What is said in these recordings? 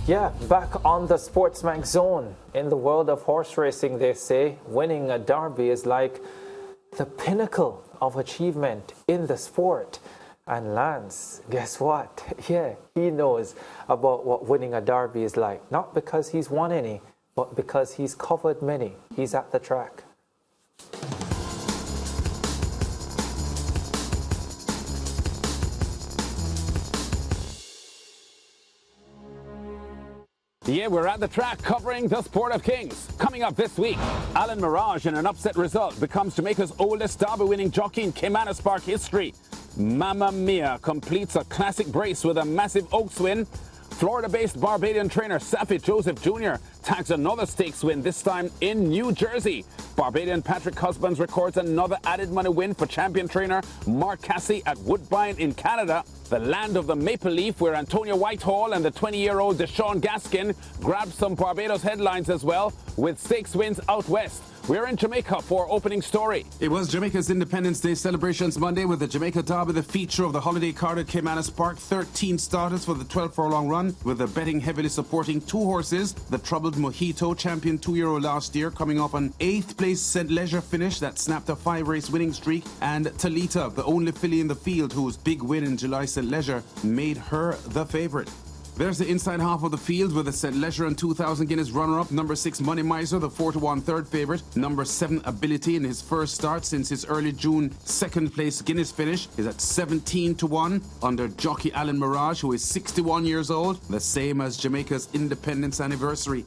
Yeah, back on the SportsMax zone. In the world of horse racing, they say winning a derby is like the pinnacle of achievement in the sport. And Lance, guess what? Yeah, he knows about what winning a derby is like. Not because he's won any, but because he's covered many. He's at the track. Yeah, we're at the track covering the Sport of Kings. Coming up this week, Alan Maragh, in an upset result, becomes Jamaica's oldest Derby-winning jockey in Caymanas Park history. Mamma Mia completes a classic brace with a massive Oaks win. Florida-based Barbadian trainer Saffie Joseph Jr. tags another stakes win, this time in New Jersey. Barbadian Patrick Husbands records another added money win for champion trainer Mark Casse at Woodbine in Canada, the land of the Maple Leaf, where Antonio Whitehall and the 20-year-old Da-Sean Gaskin grabbed some Barbados headlines as well, with stakes wins out west. We're in Jamaica for opening story. It was Jamaica's Independence Day celebrations Monday with the Jamaica Derby, the feature of the holiday card at Caymanas Park. 13 starters for the 12-furlong run, with the betting heavily supporting two horses. The troubled Mojito, champion 2-year-old last year, coming off an 8th place St. Leger finish that snapped a 5-race winning streak. And Talita, the only filly in the field whose big win in July St. Leger made her the favourite. There's the inside half of the field with the St. Leger and 2,000 Guinness runner-up. Number 6, Money Miser, the 4-1 third favourite. Number 7, Ability, in his first start since his early June second-place Guinness finish, is at 17-1 under jockey Alan Maragh, who is 61 years old, the same as Jamaica's independence anniversary.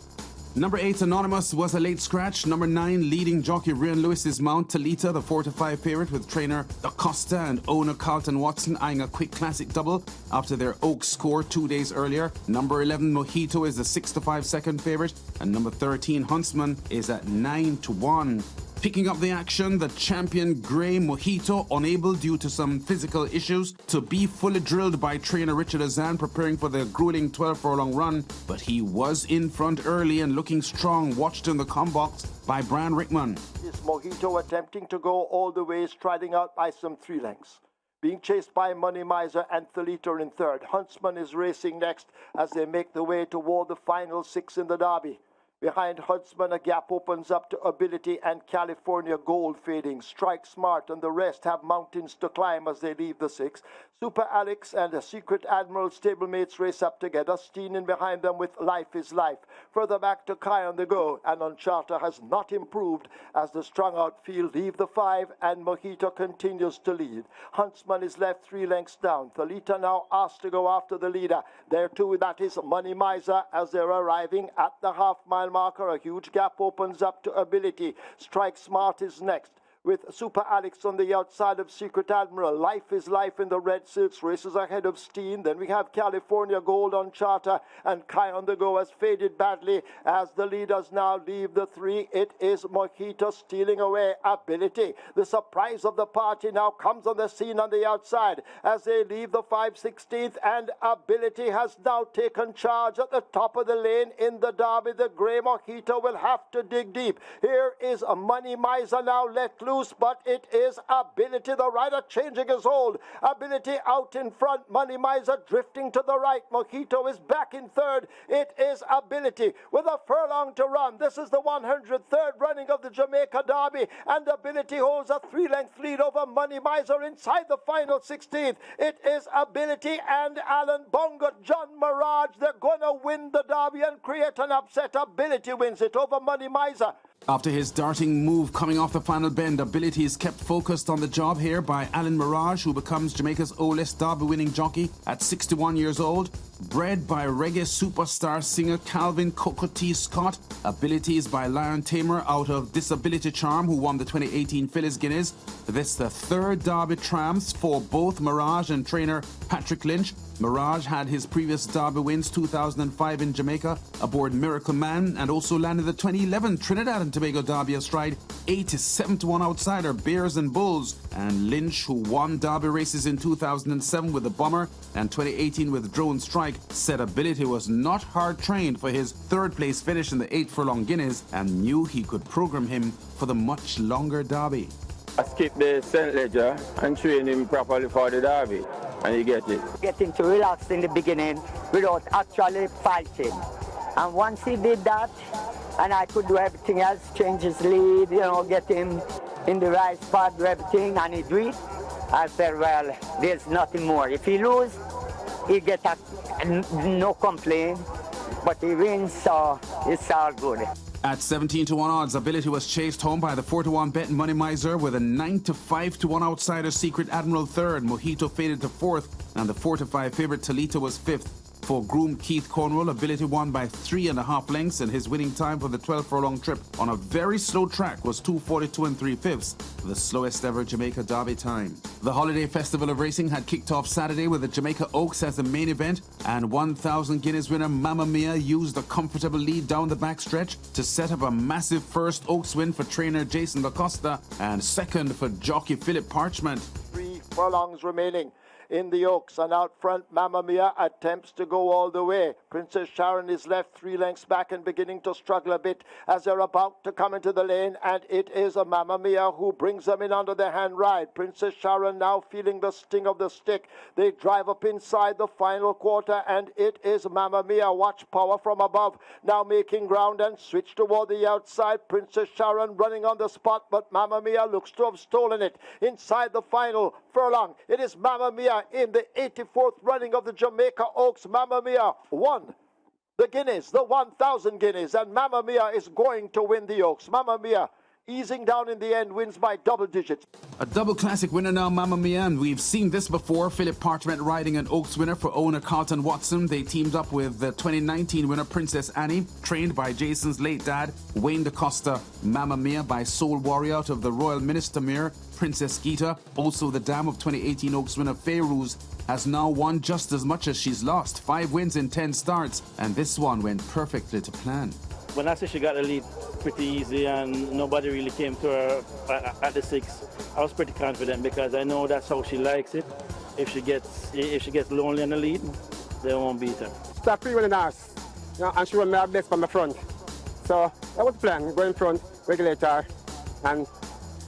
Number 8, Anonymous, was a late scratch. Number 9, leading jockey Rian Lewis's mount, Talita, the 4-5 favourite, with trainer Acosta and owner Carlton Watson eyeing a quick classic double after their Oaks score 2 days earlier. Number 11, Mojito, is the 6-5 second favourite, and number 13, Huntsman, is at 9-1. Picking up the action, the champion Grey Mojito, unable due to some physical issues to be fully drilled by trainer Richard Azan, preparing for the grueling 12-furlong run, but he was in front early and looking strong, watched in the combox by Brian Rickman. Is Mojito attempting to go all the way, striding out by some 3 lengths. Being chased by Money Miser and Thalita in third. Huntsman is racing next as they make the way toward the final 6 in the Derby. Behind Huntsman, a gap opens up to Ability and California Gold fading. Strike Smart and the rest have mountains to climb as they leave the 6. Super Alex and the Secret Admiral stablemates race up together. Steen in behind them with Life is Life. Further back to Kai on the go, and on Charter has not improved as the strung out field leave the 5 and Mojito continues to lead. Huntsman is left 3 lengths down. Thalita now asked to go after the leader. There too, that is Money Miser as they're arriving at the half-mile marker. A huge gap opens up to Ability. Strike Smart is next, with Super Alex on the outside of Secret Admiral. Life is Life in the red silks races ahead of Steen. Then we have California Gold on Charter, and Kai on the go has faded badly as the leaders now leave the 3. It is Mojito stealing away Ability. The surprise of the party now comes on the scene on the outside as they leave the 5/16th, and Ability has now taken charge at the top of the lane in the Derby. The Grey Mojito will have to dig deep. Here is a Money Miser now let loose, but it is Ability, the rider, changing his hold. Ability out in front, Money Miser drifting to the right. Mojito is back in third. It is Ability with a furlong to run. This is the 103rd running of the Jamaica Derby, and Ability holds a 3-length lead over Money Miser inside the final 16th. It is Ability and Alan Bongo, John Maragh. They're going to win the Derby and create an upset. Ability wins it over Money Miser. After his darting move coming off the final bend, Ability is kept focused on the job here by Alan Maragh, who becomes Jamaica's oldest Derby-winning jockey at 61 years old. Bred by reggae superstar singer Calvin Cocotte Scott, Ability is by Lion Tamer out of Disability Charm, who won the 2018 Phyllis Guinness. This the 3rd Derby triumphs for both Maragh and trainer Patrick Lynch. Maragh had his previous Derby wins 2005 in Jamaica aboard Miracle Man, and also landed the 2011 Trinidad and Tobago Derby astride 87-1 outsider Bears and Bulls. And Lynch, who won Derby races in 2007 with the Bomber and 2018 with Drone Strike, said Ability was not hard trained for his 3rd place finish in the 8-furlong Guinness, and knew he could program him for the much longer Derby. I skipped the St. Leger and trained him properly for the Derby. And you get it. Get him to relax in the beginning without actually fighting. And once he did that, and I could do everything else, change his lead, you know, get him in the right spot, do everything, and he do it, I said, well, there's nothing more. If he lose, he get no complaint, but he wins, so it's all good. At 17-1 odds, Ability was chased home by the 4-1 Bet Money Miser with a 9-5-1 outsider Secret Admiral third. Mojito faded to fourth, and the 4-5 favorite Talita was fifth. For groom Keith Cornwall, Ability won by 3.5 lengths, and his winning time for the 12-furlong trip on a very slow track was 2:42 3/5, the slowest ever Jamaica Derby time. The holiday festival of racing had kicked off Saturday with the Jamaica Oaks as the main event, and 1,000 Guineas winner Mamma Mia used a comfortable lead down the backstretch to set up a massive first Oaks win for trainer Jason Lacosta and second for jockey Philip Parchment. 3 furlongs remaining in the Oaks, and out front Mamma Mia attempts to go all the way. Princess Sharon is left 3 lengths back and beginning to struggle a bit as they're about to come into the lane, and it is a Mamma Mia who brings them in under the hand ride. Princess Sharon now feeling the sting of the stick. They drive up inside the final quarter, and it is Mamma Mia. Watch power from above, now making ground and switch toward the outside. Princess Sharon running on the spot, but Mamma Mia looks to have stolen it. Inside the final furlong, it is Mamma Mia in the 84th running of the Jamaica Oaks. Mamma Mia won the Guineas, the 1,000 Guineas, and Mamma Mia is going to win the Oaks. Mamma Mia, easing down in the end, wins by double digits. A double classic winner now, Mamma Mia, and we've seen this before. Philip Parchment riding an Oaks winner for owner Carlton Watson. They teamed up with the 2019 winner Princess Annie, trained by Jason's late dad, Wayne DaCosta. Mamma Mia by Soul Warrior out of the Royal Minister Mare, Princess Gita, also the dam of 2018 Oaks winner Fairuz, has now won just as much as she's lost. 5 wins in 10 starts, and this one went perfectly to plan. When I say she got the lead pretty easy and nobody really came to her at the 6, I was pretty confident because I know that's how she likes it. If she gets lonely in the lead, they won't beat her. Start pre-winning horse, you know, and she won my best from the front. So that was the plan, go in front, regulate her, and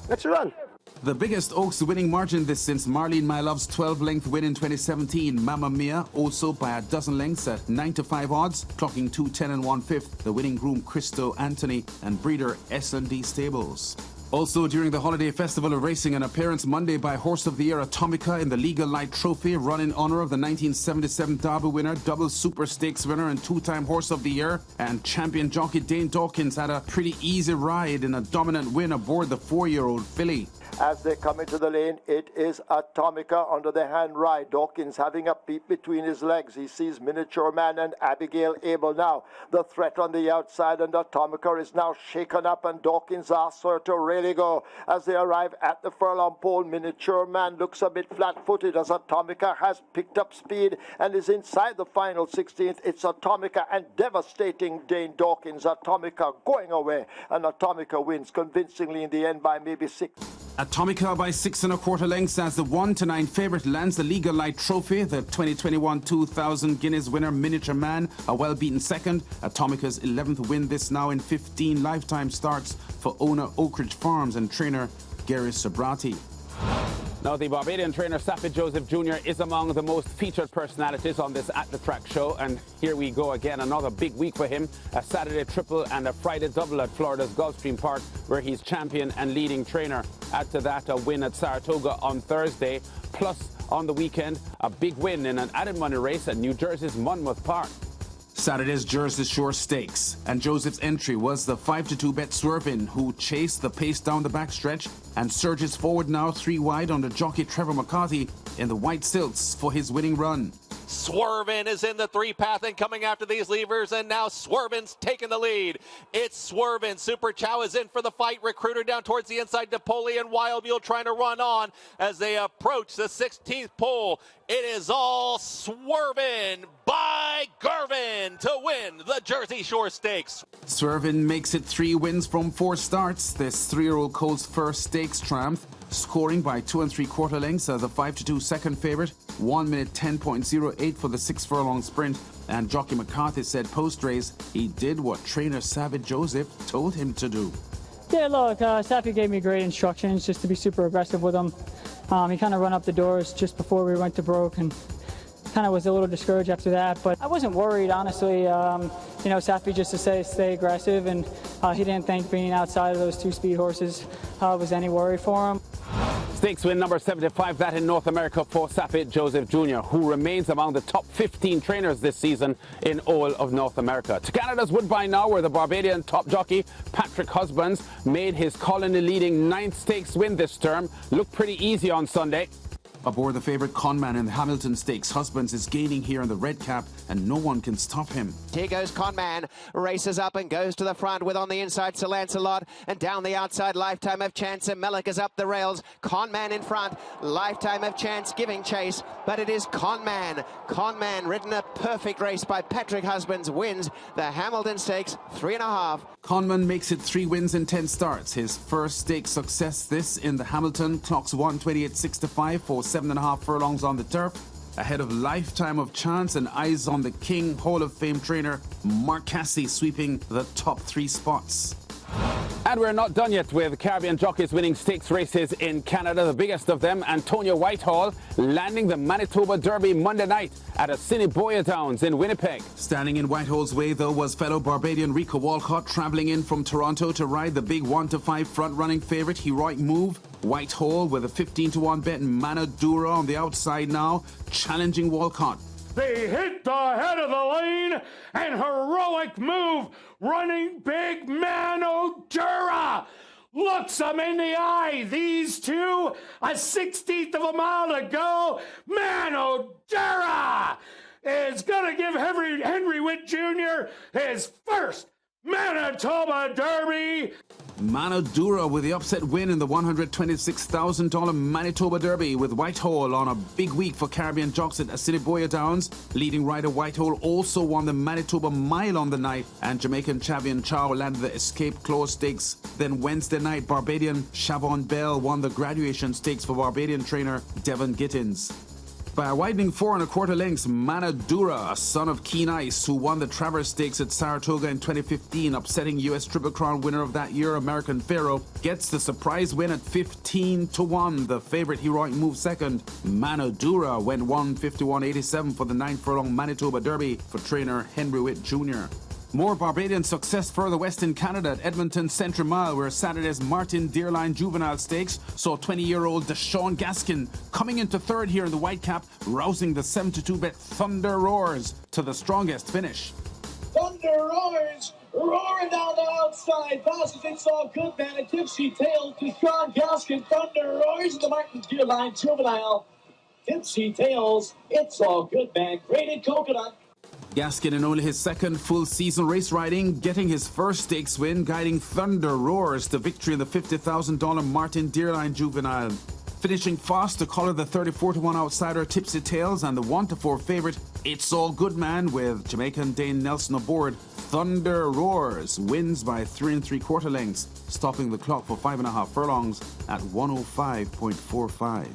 let she run. The biggest Oaks winning margin this since Marlene Mylove's 12-length win in 2017. Mamma Mia also by a dozen lengths at 9-5 odds, clocking 2:10 1/5. The winning groom Christo Anthony and breeder S&D Stables. Also during the holiday festival of racing, an appearance Monday by Horse of the Year Atomica in the Legal Light Trophy, run in honor of the 1977 Derby winner, double Super Stakes winner and 2-time Horse of the Year, and champion jockey Dane Dawkins had a pretty easy ride in a dominant win aboard the 4-year-old filly. As they come into the lane, it is Atomica under the hand ride. Dawkins having a peep between his legs. He sees Miniature Man and Abigail Abel now. The threat on the outside, and Atomica is now shaken up, and Dawkins asks her to really go. As they arrive at the furlong pole, Miniature Man looks a bit flat-footed as Atomica has picked up speed and is inside the final 16th. It's Atomica and devastating Dane Dawkins. Atomica going away, and Atomica wins convincingly in the end by maybe 6. Atomica by 6 1/4 lengths as the 1-9 favorite lands the Legal Light Trophy. The 2021 2,000 Guineas winner Miniature Man, a well-beaten second. Atomica's 11th win, this now in 15 lifetime starts for owner Oak Ridge Farms and trainer Gary Sobrati. Now, the Barbadian trainer Saffie Joseph Jr. is among the most featured personalities on this At the Track show, and here we go again, another big week for him. A Saturday triple and a Friday double at Florida's Gulfstream Park, where he's champion and leading trainer. Add to that a win at Saratoga on Thursday, plus on the weekend a big win in an added money race at New Jersey's Monmouth Park. Saturday's Jersey Shore Stakes, and Joseph's entry was the 5-2 bet Swervin, who chased the pace down the backstretch and surges forward now 3 wide under jockey Trevor McCarthy in the white silks for his winning run. Swervin is in the 3-path and coming after these levers, and now Swervin's taking the lead. It's Swervin. Super Chow is in for the fight. Recruiter down towards the inside. Napoleon Wild Mule trying to run on as they approach the 16th pole. It is all Swervin by Gervin to win the Jersey Shore Stakes. Swervin makes it 3 wins from 4 starts. This 3-year-old colt's first stakes triumph, scoring by 2 3/4 lengths as a 5-2 second favorite. 1 minute 10.08 for the 6 furlong sprint. And jockey McCarthy said post-race he did what trainer Saffie Joseph told him to do. Yeah, look, Saffie gave me great instructions just to be super aggressive with him. He kind of run up the doors just before we went to broke and kind of was a little discouraged after that. But I wasn't worried, honestly. You know, Saffie just to stay aggressive, and he didn't think being outside of those two speed horses was any worry for him. Stakes win number 75, that in North America for Saffie Joseph Jr., who remains among the top 15 trainers this season in all of North America. To Canada's Woodbine now, where the Barbadian top jockey Patrick Husbands made his colony-leading 9th stakes win this term. Looked pretty easy on Sunday. Aboard the favourite Conman in the Hamilton Stakes, Husbands is gaining here in the red cap, and no one can stop him. Here goes Conman, races up and goes to the front with on the inside Sir Lancelot, and down the outside Lifetime of Chance, and Mellick is up the rails. Conman in front, Lifetime of Chance giving chase, but it is Conman. Conman, ridden a perfect race by Patrick Husbands, wins the Hamilton Stakes 3.5. Conman makes it 3 wins in 10 starts. His first stakes success this in the Hamilton, clocks 1:28.65 for 7.5 furlongs on the turf, ahead of Lifetime of Chance and Eyes on the King Hall of Fame trainer Mark Casse sweeping the top 3 spots. And we're not done yet with Caribbean jockeys winning stakes races in Canada. The biggest of them, Antonio Whitehall, landing the Manitoba Derby Monday night at Assiniboia Downs in Winnipeg. Standing in Whitehall's way, though, was fellow Barbadian Rico Walcott, travelling in from Toronto to ride the big 1-5 front-running favourite Heroic Move. Whitehall with a 15-1 bet, Manadura on the outside now, challenging Walcott. They hit the head of the lane, and Heroic Move, running big Manadura, looks them in the eye. These two, a 16th of a mile to go. Manadura is going to give Henry Witt Jr. his first Manitoba Derby. Manadura with the upset win in the $126,000 Manitoba Derby, with Whitehall on a big week for Caribbean jocks at Assiniboia Downs. Leading rider Whitehall also won the Manitoba Mile on the night, and Jamaican champion Chow landed the Escape Clause Stakes. Then Wednesday night, Barbadian Chavon Bell won the Graduation Stakes for Barbadian trainer Devon Gittins. By a widening 4 1/4 lengths, Manadura, a son of Keen Ice, who won the Travers Stakes at Saratoga in 2015, upsetting U.S. Triple Crown winner of that year, American Pharaoh, gets the surprise win at 15-1. The favourite Heroic Move second. Manadura went 1:51.87 for the 9th furlong Manitoba Derby for trainer Henry Witt Jr. More Barbadian success further west in Canada at Edmonton Centre Mile, where Saturday's Martin Dearline Juvenile Stakes saw 20-year-old Da-Sean Gaskin coming into third here in the white cap, rousing the 7-2 bet Thunder Roars to the strongest finish. Thunder Roars, roaring down the outside, passes It's All Good Man, a tipsy tail to Da-Sean Gaskin. Thunder Roars in the Martin Dearline Juvenile. Tipsy tails, It's All Good Man, graded coconut. Gaskin in only his second full season race riding, getting his first stakes win, guiding Thunder Roars to victory in the $50,000 Martin Dearline Juvenile. Finishing fast to collar the 34-1 outsider Tipsy Tails and the 1-4 favourite It's All Good Man, with Jamaican Dane Nelson aboard. Thunder Roars wins by 3 3/4 lengths, stopping the clock for 5.5 furlongs at 105.45.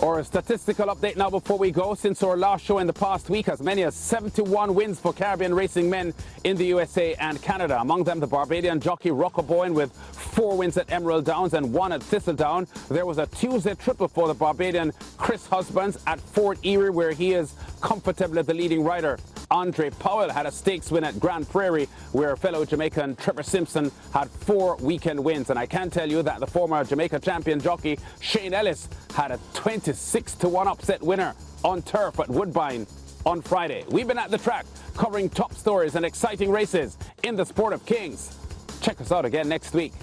Or a statistical update now before we go. Since our last show in the past week, as many as 71 wins for Caribbean racing men in the USA and Canada. Among them, the Barbadian jockey Rocco Boyne with 4 wins at Emerald Downs and 1 at Thistledown. There was a Tuesday triple for the Barbadian Chris Husbands at Fort Erie, where he is comfortably the leading rider. Andre Powell had a stakes win at Grand Prairie, where fellow Jamaican Trevor Simpson had 4 weekend wins. And I can tell you that the former Jamaica champion jockey Shane Ellis had a 26-1 upset winner on turf at Woodbine on Friday. We've been at the track covering top stories and exciting races in the sport of kings. Check us out again next week.